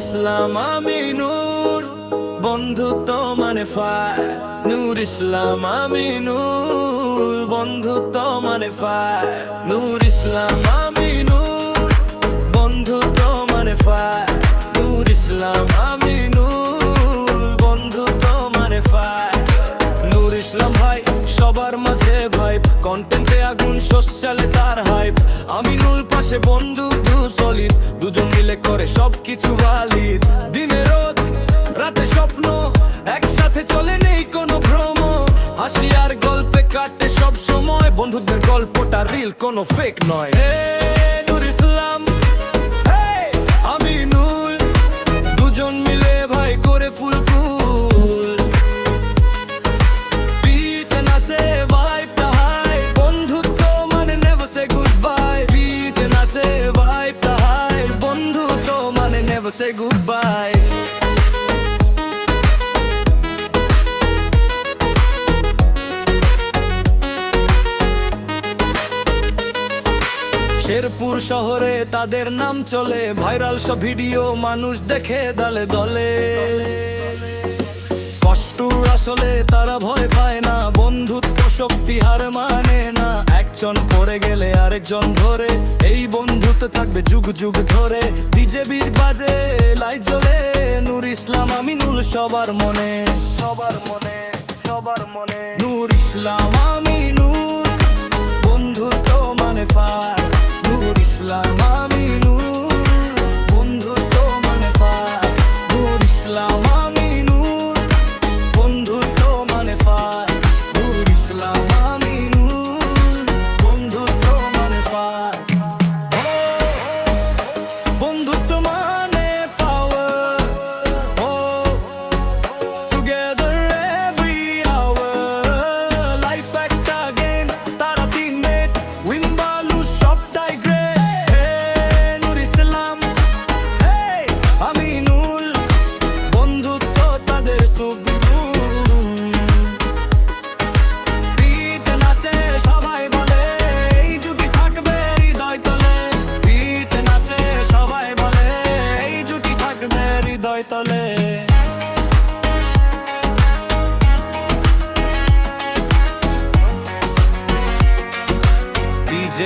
ইসলাম আমিনুর, বন্ধুত্ব মানে ফায়ার। নূর ইসলাম আমিনুর, বন্ধুত্ব মানে ফায়ার। নূর ইসলাম আমিনুর, বন্ধুত্ব মানে ফায়ার। নূর ইসলাম আমিনুর, বন্ধুত্ব মানে ফায়ার। নূর ইসলাম ভাই সবার মাঝে ভাইব, কন্টেন্টে আগুন, সোশ্যালে তার হাইপ। আমিনুল পাশে বন্ধু দু সলিড, দুজন মিলে করে সবকিছু ভ্যালিড। দিনে রোদ রাতে স্বপ্ন, একসাথে চলে নেই কোনো ভ্রম। হাসি আর গল্পে কাটে সব সময়, বন্ধুদের গল্পটা রিল, কোনো ফেক নয়। নূর ইসলাম আমিনুল, দুজন মিলে ভাই করে ফুল কুল। বিটে নাচে ভাইবটা হাই, বন্ধুত্ব মানে নেভার সে গুড বাই। বিটে নাচে ভাইবটা হাই, বন্ধুত্ব মানে নেভার সে গুড বাই। শেরপুর শহরে তাদের নাম চলে, ভাইরাল সব ভিডিও মানুষ দেখে দলে দলে। কষ্ট আসলে তারা ভয় পায় না, বন্ধুত্ব শক্তি হার মানে না। একজন পড়ে গেলে আরেকজন ধরে, এই বন্ধুত্ব থাকবে যুগ যুগ ধরে। ডিজে বিট বাজে, লাইট জ্বলে, নূর ইসলাম আমিনুল সবার মনে, সবার মনে, সবার মনে। নূর ইসলাম আমিনুল, বন্ধুত্ব মানে ফায়ার। নূর ইসলাম আমিনুল, বন্ধুত্ব মানে ফায়ার। নূর ইসলাম আমিনুল, বন্ধুত্ব মানে ফায়ার। নূর ইসলাম আমিনুল, বন্ধুত্ব মানে ফায়ার। বন্ধুত্ব মানে পাওয়ার, টুগেদার এভরি আওয়ার। লাইফ একটা গেম, তারা টিমমেট, উইন বা লুজ সবটাই গ্রেট। নূর ইসলাম আমিনুল, বন্ধুত্ব তাদের সুখদুর। বিটে নাচে সবাই বলে, এই জুটি থাকবে হৃদয় তলে। বিটে নাচে সবাই বলে, এই জুটি থাকবে হৃদয় তলে। DJ